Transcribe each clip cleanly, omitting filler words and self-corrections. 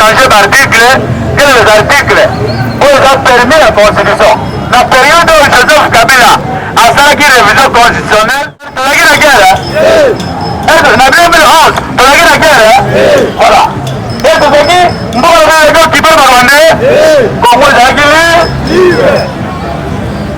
changer d'article, que les articles ont permis la constitution. La période où Joseph Kabila a fait la révision constitutionnelle, c'est la guerre. En 2011, c'est la guerre. Voilà. Et c'est ce qui, nous avons qui peut demander, Congo Zagili,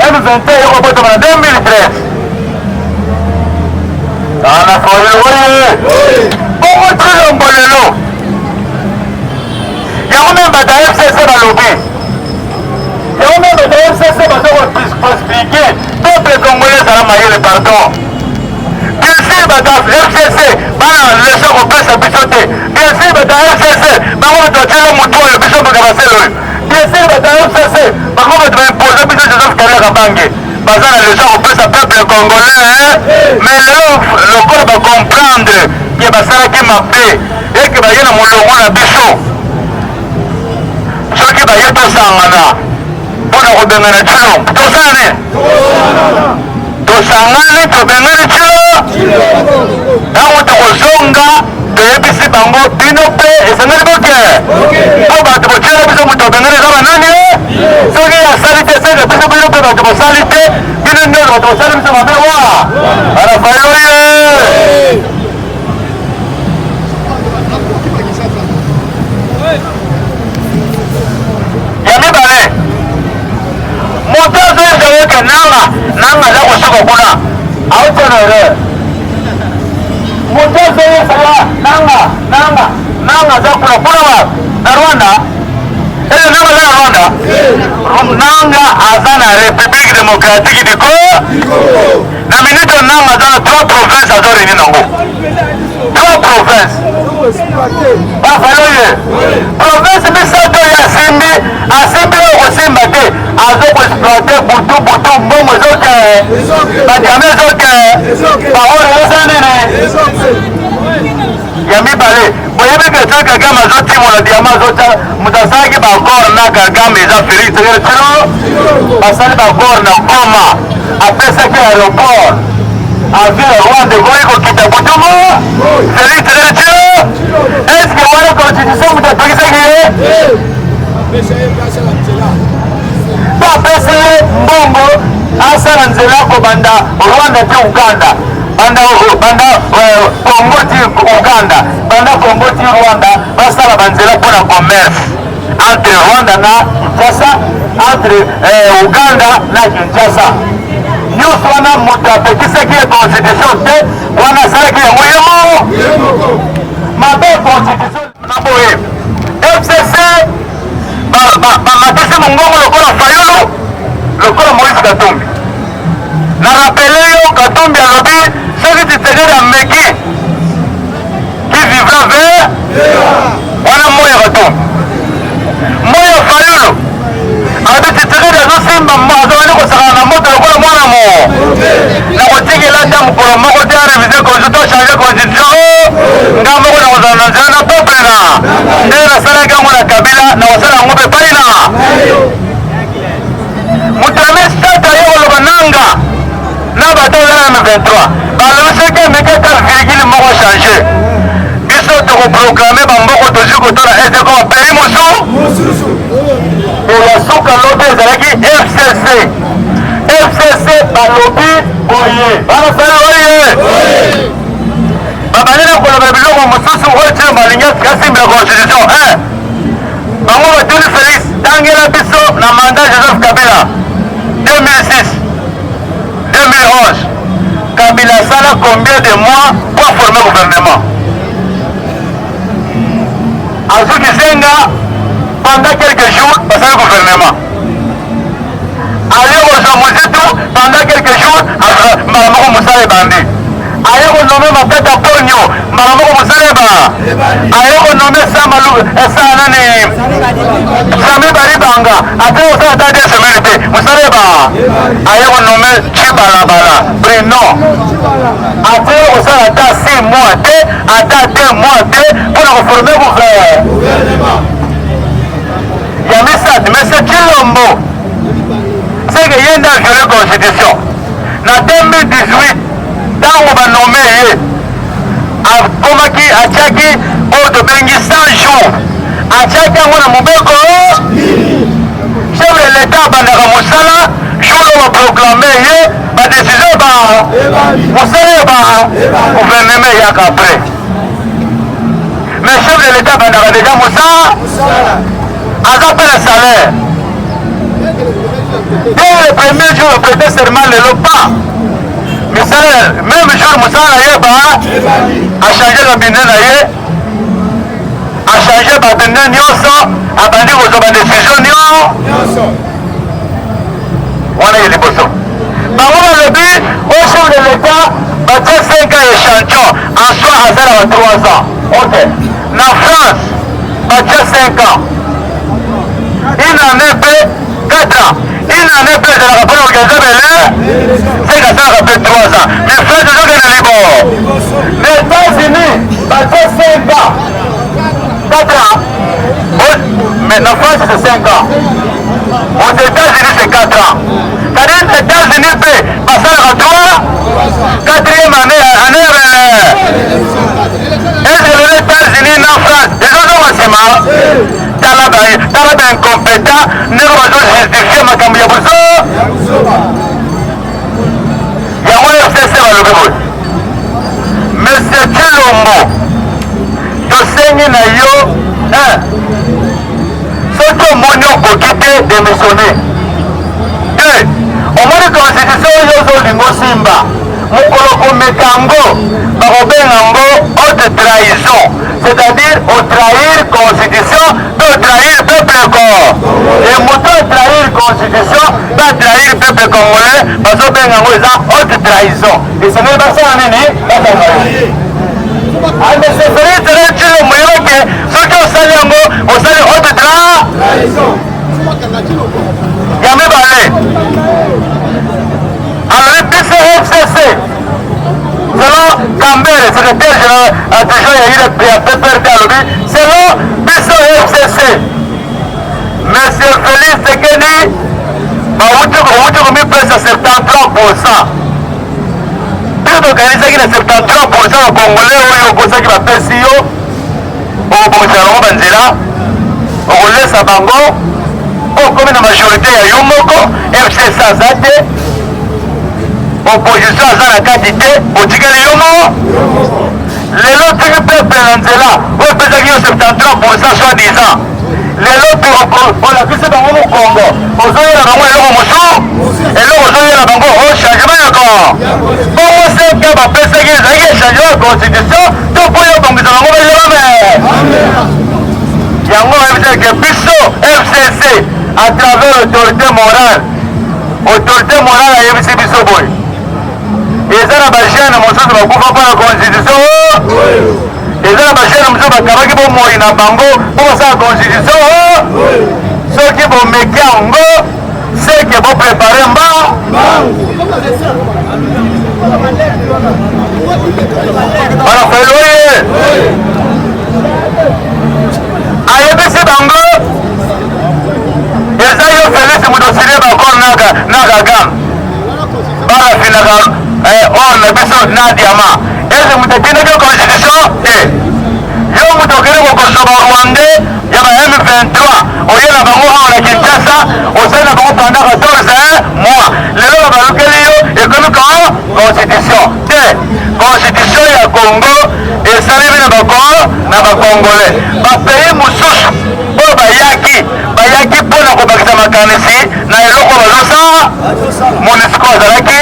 M21 en 2013. Dans la forêt, Congo Tchilombolelo. Il y a même des FCC dans l'OB. Il y a même des FCC dans l'OB expliquer. Peuple congolais, ça va mailler le pardon. Bien sûr, dans FCC, les gens ont pu s'habituer. Bien sûr, dans FCC, on doit dire le mouton et le bishop de Gassel. Bien sûr, dans FCC, on doit imposer le bishop de Joseph Kabila. Les gens ont pu s'appeler peuple congolais. Mais le corps va comprendre que ça qui m'a fait et que y a mon logo à bishop. Ce qui va y être au Sangana, pour nous redonner le Tchilom. Tosangani, Tobengani Tchilom. Là, on te rezonga, de l'EPC Bango, Binope, et c'est notre boquet. On va te montrer le bishop, Tobengani, Zamanani. Ce qui est la salité, c'est le bishop, Binope, va te salité. Binope, va te salité, ça va faire voir. À la faille, nanga za kushika kuna au tena ile mtoto yeye sala nanga za kuna na Rwanda ile nanga za Rwanda nanga azana Republique Democratique du Congo na minito nanga za 3 provinces azori ni nango 3 provinces bafaloye province misato ya Simbi asimbi okusimba te azo kuexploiter butu mbongo zote badiame zote baholo yosanene ya mibale boyebi kete kagame azotimona diama zote moto asalaki bakor na kagame eza Félix Tshisekedi Tshilombo basali bakor na Goma apesaki aéroport avile Rwanda ekoki kokita butumo Félix Tshisekedi Tshilombo eske wana constitution moto atokisaki ye apesi mbongo asala nzela kobanda Rwanda ti Uganda banda Congo ti Uganda banda Congo ti Rwanda basala banzela mpona commerce entre Rwanda na Kinshasa entre Uganda na Kinshasa nyonso wana moto apekisaki ye constitution te wana asalaki yango yemo mabe constitution na boye FCC bamatisi mongongo lokola Fayulu lokola Moïse Katumbi na rappele yo Katumbi alobi soki Tshisekedi ameki qui vivra vers wana moya Katumbi moya Fayulu alobi Tshisekedi azosimba azobandi kosakana na moto lokola mwana mo na kotikela ata mokolo moko te arevize constitution change constitution nga moko na kozala na nzela na peuple na nde nasalaki yango na Kabila na kosala yango mpe pai na moto amesitata ye koloba nanga na bato ozala na M23 balobisaki emeki ata virgule moko change biso tokoproklame bamboko tozwi kotola eseko bapei mosusu eya suka lobi ezalaki FCC balobi boye banasala oye babandi na koloba biloko mosusu oyo tino balingi asimbela constitution bango batuni Félix tangela biso na mandat Joseph Kabila 2006 2011 Kabila asala combien de mois pour former gouvernement azuki zenga pendant quelques jours basali gouvernement aye kozwa mozitu pendant quelques jours mbala moko mosala ebandi aye konome makata ponyo mbala moko mosala aye konome esala nani sami balibanga ate osala ta 2 semaines te mosala aye konome Chibalabala Bruno ate osala ata 6 mois te ata 2 mois te mpona koforme gouvernement ya misatu Monsieur Tshilombo c'est que yenda violé constitution na 2018 ntango banome ye akomaki atiaki oyo tobengi 100 jours batiaki yango na mobeko chef de l'état abandaka mosala jour oyo baproclame ye badesizio mosala gouvernement eyaka après mais chef de l'état abandaka déjà mosala aza mpe na salaire dès le premier jour prêter serment lelo pas misala même jour mosala na ye achange na binde na ye achange babinde nyonso abandi kozwa badesizio nyonso wana ye liboso bango balobi au chef de l'état batie 5 ans échantillon en soi aza na ba 3 ans ok na France batie 5 ans une année mpe 4 ans une année mpe ezalaka mpona organise bele 5 asalaka mpe 3 ans mais France ezokende libo les États-Unis batie 5 ans 4 ans mais la France c'est 5 ans aux États-Unis c'est 4 ans c'est-à-dire les États-Unis peut passer à 3 4e année est-ce que les États-Unis na France les autres ont sema tala ba incompétent ndeko bazojustifier makambo ya buso yango FCC balobi boye monsieur Tshilombo tosengi na yo soki omoni okoki te démissionner omoni constitution oyo ozolinga osimba mokolo komeka yango bakobenga yango haute trahison c'est-à-dire otrahir constitution to otrahir peuple et moto otrahir constitution to otrahir peuple congolais bazobenga yango eza haute trahison esengeli basala nini monsieur Félix Tshilombo moyoke soki osali yango osali haute trahison ya mibale alobi biso FCC selon Kambere secrétaire général adjoint ya PPRD alobi selon biso FCC monsieur Félix Tshisekedi bauti komipesa 73% biso tokanisaki na 73% bakongolais oyo okosaki bapesi yo okobongisa bango banzela okolesa bango okomi na majorité ya yo moko FCC aza te opposition aza na kati te otikali yo moko lelo tiki peuple na nzela oyo epesaki yo 73% soi-disant lelo olakisi bango mokongo ozoyela bango eloko mosusu eloko ozoyela bango o changement ya kon bongo seke bapesaki ezalaki echangement ya constitution to mpo yo bongisa bango beleme yango oyebisake biso FCC à travers l'autorité morale ayebisi biso boye eza na bajeune mosusu bakufa mpona constitution eza na bajeune mosusu bakabaki bomoi na bango mpo basala constitution soki bomeki yango seke boprepare banafeloye ayebisi bango eza yo Félix moto sirie bakor na gagam barafinaka or na biso na diama eze moto atindaki yo constitution te yo moto okende kokosa barwandais ya ba M23 oyela bango awa na Kinshasa osali na bango pendant 14 mois lelo babalukeli yo ekomi kao constitution te constitution ya Congo esalemi na bakongolais bapays mosusu oyo bayaki mpona kobakisa makanisi na eloko bazosala MONUSCO azalaki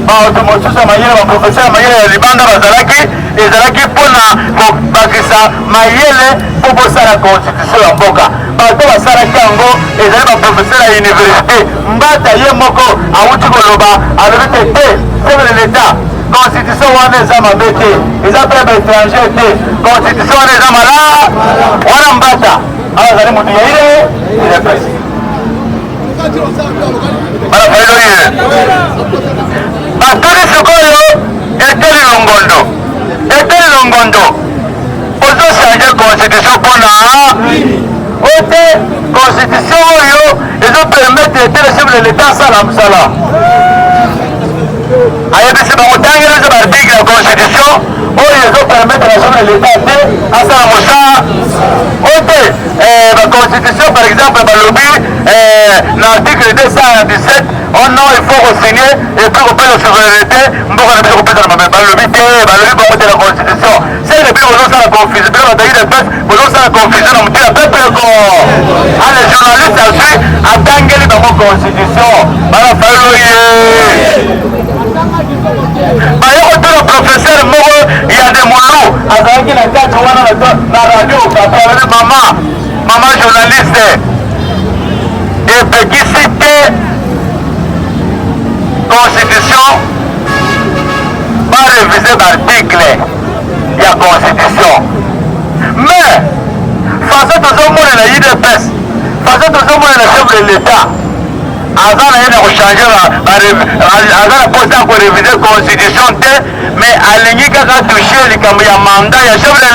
bato mosusu ya mayele baprofesseur ya mayele ya libanda bazalaki ezalaki mpona kobakisa mayele mpo bosala constitution ya mboka bato basalaki yango ezali baprofesseur ya université mbata ye moko awuti koloba alobi te chef de l'état constitution wana eza mabe te eza mpe baétranger te constitution wana eza malaa wana mbata azali moto ya ile presi balafayiloye batuli sikoyo eteli longondo ozochange constitution mpona ote constitution oyo ezopermettre etele chef de l'état asala mosala ayebisi bango tangela eza baarticle ya constitution oyo ezopermettre na chef de l'état te asala mosala ote l'article 217 oh non il faut signer et puis kopesa souveraineté mboka na biso kopesa na mabe balobi te balobi bango te la constitution c'est le bino bozosala confusion bino bataki de pese bozosala confusion na motu ya pepeko ale journaliste azwi atangeli bango constitution bana falo ye baye kotuna professeur moko ya de molu azalaki na kati wana na radio kapaleli mama journaliste epekisi te constitution bareviser baarticle ya constitution mais façon tozomonela UDPS façon tozomonela chef de l'état aza na ye na kochange aza na posa ya korevise constitution te mais alingi kaka touche likambo ya mandat ya chef de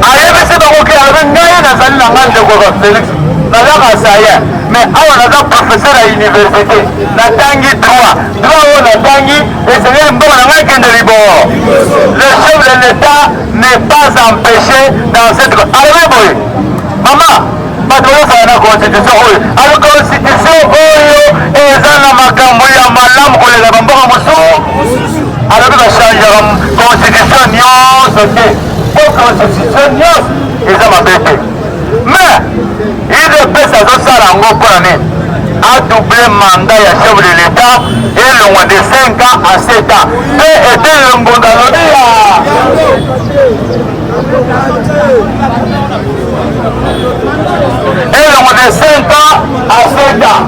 ayebisi bakoki aza ngai nazali na nga ndeko Félix nazaka saye mais awa naza professeur ya université natangi droit oyo natangi esengeli mboka na ngai kende liboro le chef de l'état n'est pas empêché dans cette alobi boye mama bato bazosala na constitution oyo alo constitution oyo eza na makambo ya malamu kolela bamboka mosusu alobi bachangera constitution nyonso te po constitution nyonso eza mabe te mais UDPS azosala yango mpona nini adouble mandat ya chef de l'état elongwa de 5 ans à 7 ans pe ete elongondo alobi ya elongo de 5 ans à 7 ans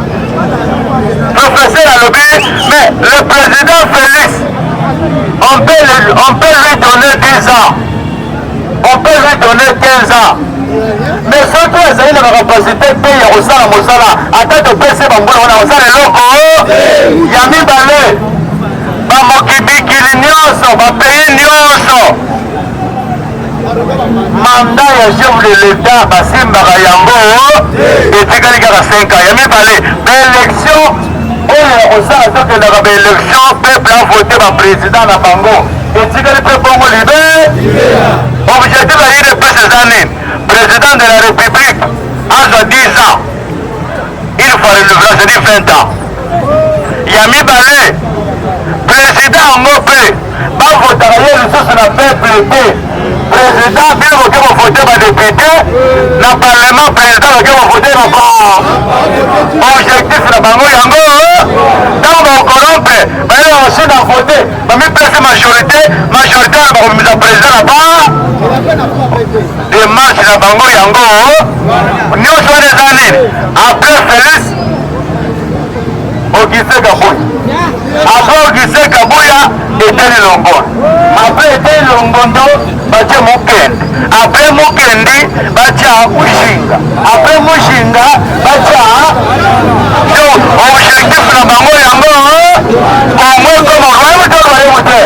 professeur alobi mais le président Félix on peut lui donner 10 ans on peut lui donner 15 ans mais soki ezali na bacapacité te ya kosala mosala ata topesi bambula wana kosala eloko ya mibale bamokibikili nyonso bapays nyonso mandat ya chef de l'état basimbaka yango etikali kaka 5 ans ya mibale baélection oyo ya kosala tokendaka baélection peuple avote baprésident na bango etikali mpe bongo libe objectif ya UDPS eza nini président de la République azwa 10 ans il faut renouveler c'est 20 ans ya mibale président yango mpe bavotaka ye lisusu na peuple te président bino boke bovote badepute na parlement président boke bovote bako objectif na bango yango ntango bakorompre bayeba basu na vote bamipesi majorité wana bakomimisa président na ba démarche na bango yango nyonso wana eza nini après Félix Auguste Kabuya eteli longondo après eteli longondo batie Mukende après Mukendi batia Mushinga après Mushinga batia objectif na bango yango omwekomorwayemutolwayemute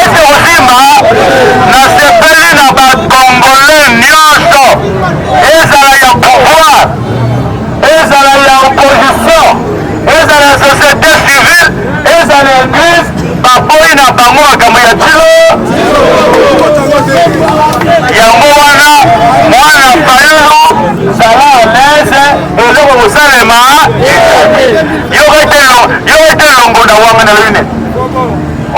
ese kosimba na sepeli na bakongolais nyonso ezala ya pouvoir ezala ya opposition ezala ya société civile ezala ya église baboyi na bango makambo ya tilo yango wana mwana fayulu zala alese eloko kosalema yo ete longoda wanga na lune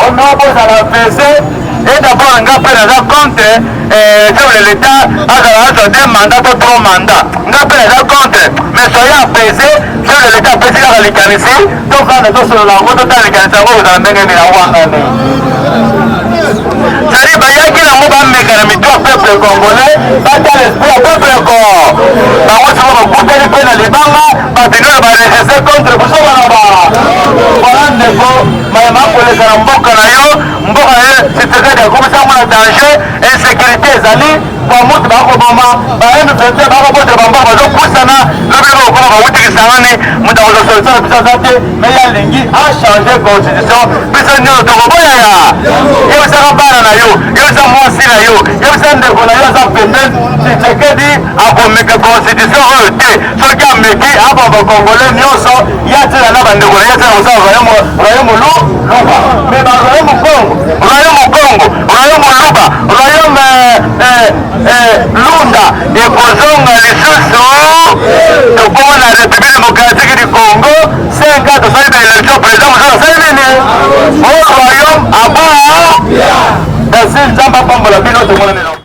onobozala pese et d'abord nga mpe naza contre chef de l'état azala 2 mandats to 3 mandats nga mpe naza contre mais soya apese chef de l'état apesi kaka likanisi tokanda tosolola yango totala likanisi yango kozala ndenge nini na wangani cest bayaki nango bameka na mitu ya peuple congolais batia l'esprit ya peuple ko bango siko bakuteli mpe na libanga babinoyo baregistre contre biso bana wana ndeko mayema koleka na mboka na yo mboka na ye sisekedi akomisango na danger insécurité ezali bamutu bakoboma baMFC bakobota bamboka bazopusana lobi bakokoma bawutikisangani mutu akozosolution na biso aza te me ye alingi achange constitution biso nyonso tokoboyaya yebisaka bana na yo yebisa mwasi na yo yebisa ndeko na yo aza pembeni Tshisekedi akomeka constitution oyo te soki ameki aba bakongolais nyonso yatina na bandeko na yatina kosala royaume luba me baroyaume Congo royaume luba royaume lunda ekozonga tokoma na République démocratique du Congo 5 ans tosali ba élection président mosala asali nini au royaume aba kasi nzambe apambola bino tomonanelo